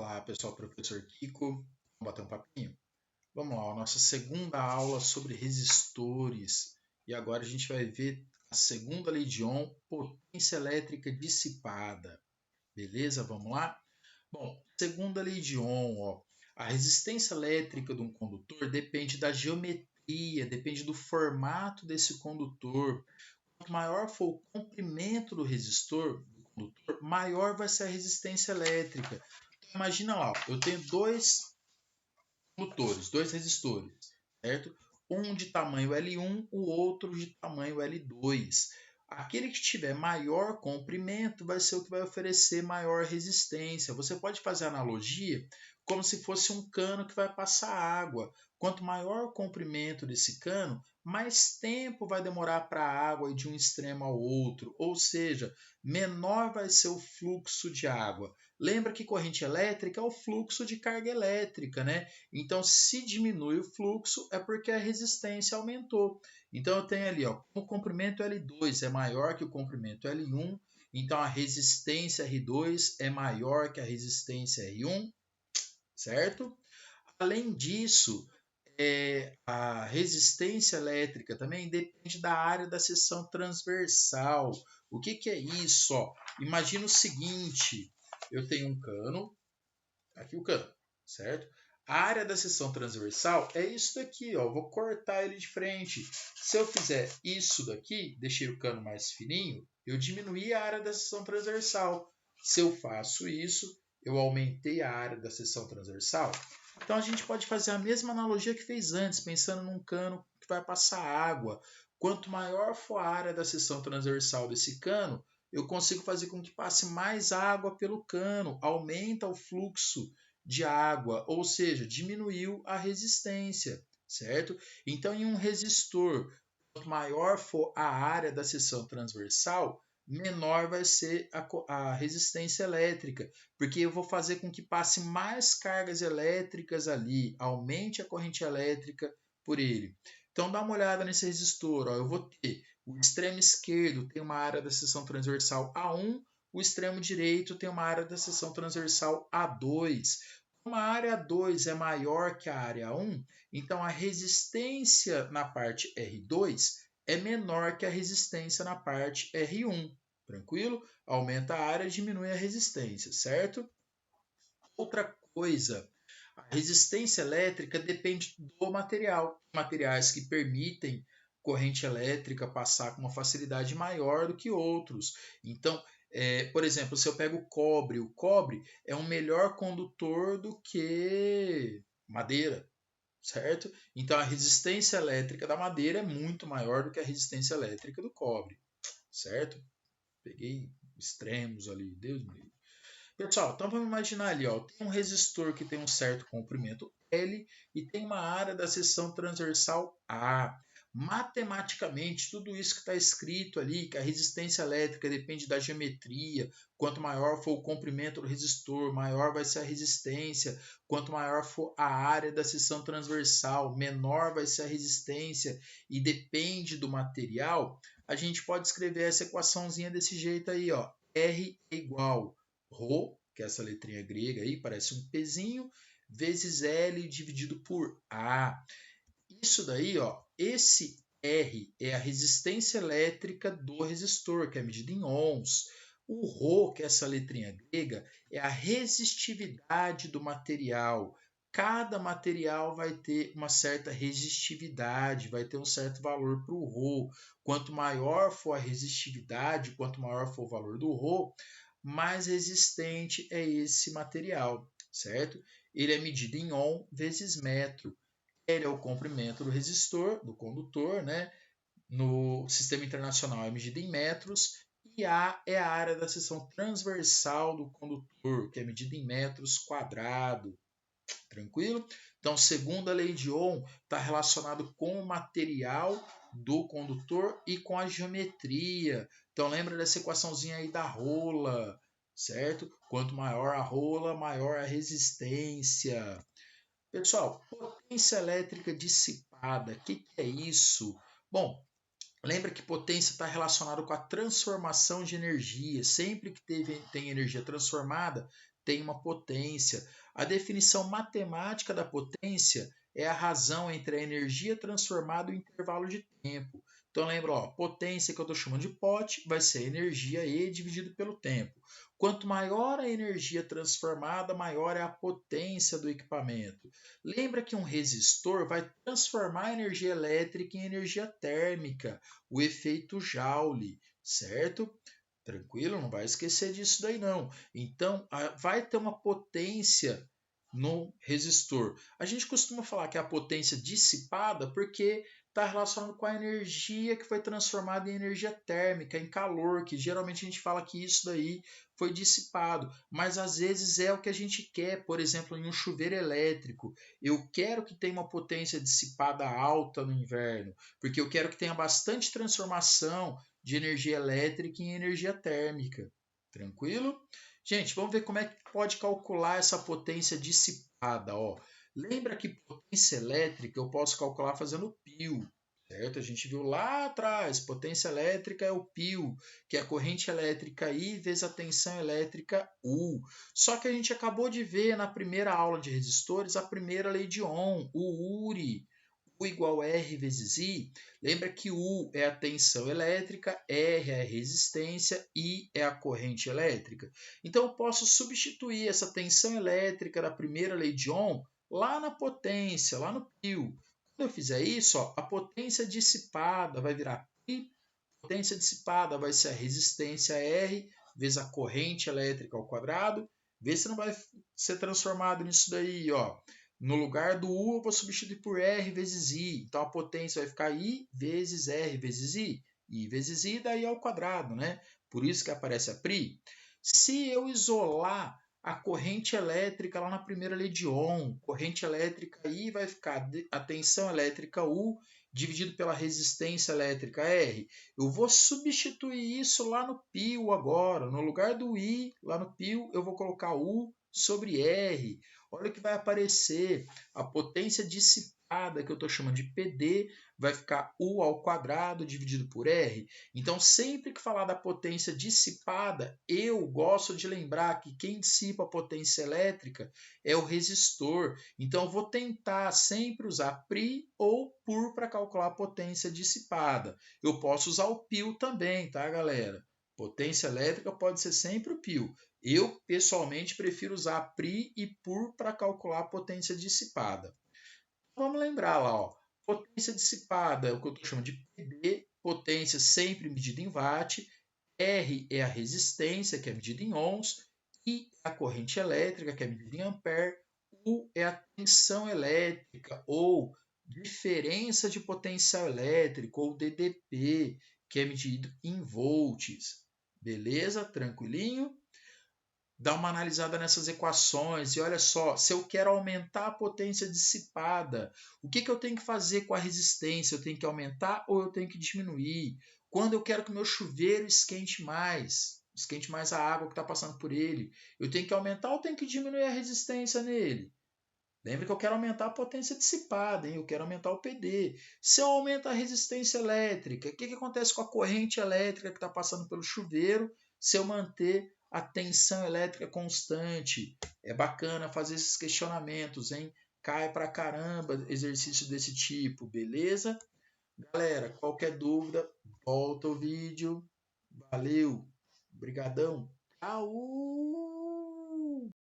Olá pessoal, professor Kiko, vamos bater um papinho? Vamos lá, a nossa segunda aula sobre resistores. E agora a gente vai ver a segunda lei de Ohm, potência elétrica dissipada. Beleza? Vamos lá? Bom, segunda lei de Ohm, ó, a resistência elétrica de um condutor depende da geometria, depende do formato desse condutor. Quanto maior for o comprimento do resistor, do condutor, maior vai ser a resistência elétrica. Imagina lá, eu tenho dois condutores, dois resistores, certo? Um de tamanho L1, o outro de tamanho L2. Aquele que tiver maior comprimento vai ser o que vai oferecer maior resistência. Você pode fazer analogia como se fosse um cano que vai passar água. Quanto maior o comprimento desse cano, mais tempo vai demorar para a água ir de um extremo ao outro, ou seja, menor vai ser o fluxo de água. Lembra que corrente elétrica é o fluxo de carga elétrica, né? Então, se diminui o fluxo, é porque a resistência aumentou. Então, eu tenho ali, ó, o comprimento L2 é maior que o comprimento L1, então a resistência R2 é maior que a resistência R1, certo? Além disso, a resistência elétrica também depende da área da seção transversal. O que é isso? Ó? Imagina o seguinte, eu tenho um cano, aqui o cano, certo? A área da seção transversal é isso daqui, ó. Vou cortar ele de frente. Se eu fizer isso daqui, deixei o cano mais fininho, eu diminuí a área da seção transversal. Se eu faço isso, eu aumentei a área da seção transversal. Então a gente pode fazer a mesma analogia que fez antes, pensando num cano que vai passar água. Quanto maior for a área da seção transversal desse cano, eu consigo fazer com que passe mais água pelo cano, aumenta o fluxo de água, ou seja, diminuiu a resistência, certo? Então, em um resistor, quanto maior for a área da seção transversal, menor vai ser a resistência elétrica, porque eu vou fazer com que passe mais cargas elétricas ali, aumente a corrente elétrica por ele. Então, dá uma olhada nesse resistor, ó, eu vou ter o extremo esquerdo tem uma área da seção transversal A1, o extremo direito tem uma área da seção transversal A2. Como a área 2 é maior que a área 1, então a resistência na parte R2 é menor que a resistência na parte R1. Tranquilo? Aumenta a área, diminui a resistência, certo? Outra coisa, a resistência elétrica depende do material. Materiais que permitem corrente elétrica passar com uma facilidade maior do que outros. Então, por exemplo, se eu pego o cobre é um melhor condutor do que madeira, certo? Então, a resistência elétrica da madeira é muito maior do que a resistência elétrica do cobre, certo? Peguei extremos ali, Deus me livre. Pessoal, então vamos imaginar ali, ó, tem um resistor que tem um certo comprimento L e tem uma área da seção transversal A. Matematicamente, tudo isso que está escrito ali, que a resistência elétrica depende da geometria, quanto maior for o comprimento do resistor, maior vai ser a resistência, quanto maior for a área da seção transversal, menor vai ser a resistência e depende do material, a gente pode escrever essa equaçãozinha desse jeito aí, ó, R é igual Rho, que é essa letrinha grega aí, parece um pezinho, vezes L dividido por A. Isso daí, ó, esse R é a resistência elétrica do resistor, que é medida em ohms. O Rho, que é essa letrinha grega, é a resistividade do material. Cada material vai ter uma certa resistividade, vai ter um certo valor para o Rho. Quanto maior for a resistividade, quanto maior for o valor do Rho, mais resistente é esse material, certo? Ele é medido em ohm vezes metro. L é o comprimento do resistor, do condutor, né? No sistema internacional é medida em metros, e A é a área da seção transversal do condutor, que é medida em metros quadrados. Tranquilo? Então, segundo a lei de Ohm, está relacionado com o material do condutor e com a geometria. Então, lembra dessa equaçãozinha aí da rola, certo? Quanto maior a rola, maior a resistência. Pessoal, potência elétrica dissipada, o que é isso? Bom, lembra que potência está relacionado com a transformação de energia. Sempre que tem energia transformada, tem uma potência. A definição matemática da potência é a razão entre a energia transformada e o intervalo de tempo. Então lembra, ó, potência que eu estou chamando de pot vai ser energia E dividido pelo tempo. Quanto maior a energia transformada, maior é a potência do equipamento. Lembra que um resistor vai transformar a energia elétrica em energia térmica, o efeito Joule, certo? Tranquilo? Não vai esquecer disso daí não. Então, vai ter uma potência no resistor. A gente costuma falar que é a potência dissipada porque está relacionado com a energia que foi transformada em energia térmica, em calor, que geralmente a gente fala que isso daí foi dissipado, mas às vezes é o que a gente quer, por exemplo, em um chuveiro elétrico. Eu quero que tenha uma potência dissipada alta no inverno, porque eu quero que tenha bastante transformação de energia elétrica em energia térmica. Tranquilo? Gente, vamos ver como é que pode calcular essa potência dissipada. Ó. Lembra que potência elétrica eu posso calcular fazendo π, certo? A gente viu lá atrás, potência elétrica é o π, que é a corrente elétrica I vezes a tensão elétrica U. Só que a gente acabou de ver na primeira aula de resistores a primeira lei de Ohm, o URI. U igual a R vezes I, lembra que U é a tensão elétrica, R é a resistência, I é a corrente elétrica. Então, eu posso substituir essa tensão elétrica da primeira lei de Ohm lá na potência, lá no π. Quando eu fizer isso, ó, a potência dissipada vai virar π, potência dissipada vai ser a resistência R vezes a corrente elétrica ao quadrado. Vê se não vai ser transformado nisso daí, ó. No lugar do U, eu vou substituir por R vezes I. Então, a potência vai ficar I vezes R vezes I. I vezes I, daí ao quadrado, né? Por isso que aparece a π. Se eu isolar a corrente elétrica lá na primeira lei de Ohm, corrente elétrica I vai ficar a tensão elétrica U dividido pela resistência elétrica R. Eu vou substituir isso lá no π agora. No lugar do I, lá no π, eu vou colocar U sobre R. Olha o que vai aparecer. A potência dissipada, que eu estou chamando de PD, vai ficar U ao quadrado dividido por R. Então, sempre que falar da potência dissipada, eu gosto de lembrar que quem dissipa a potência elétrica é o resistor. Então, eu vou tentar sempre usar π ou por para calcular a potência dissipada. Eu posso usar o π também, tá, galera? Potência elétrica pode ser sempre o π. Eu, pessoalmente, prefiro usar π e por para calcular a potência dissipada. Vamos lembrar lá, ó, potência dissipada é o que eu estou chamando de PD, potência sempre medida em watt, R é a resistência, que é medida em ohms, I é a corrente elétrica, que é medida em ampere, U é a tensão elétrica, ou diferença de potencial elétrico, ou DDP, que é medido em volts. Beleza? Tranquilinho? Dá uma analisada nessas equações e olha só, se eu quero aumentar a potência dissipada, o que eu tenho que fazer com a resistência? Eu tenho que aumentar ou eu tenho que diminuir? Quando eu quero que o meu chuveiro esquente mais a água que está passando por ele, eu tenho que aumentar ou tenho que diminuir a resistência nele? Lembra que eu quero aumentar a potência dissipada, hein? Eu quero aumentar o PD. Se eu aumento a resistência elétrica, o que acontece com a corrente elétrica que está passando pelo chuveiro se eu manter a tensão elétrica constante? É bacana fazer esses questionamentos, hein? Cai pra caramba exercício desse tipo, beleza? Galera, qualquer dúvida, volta o vídeo. Valeu, brigadão, tchau!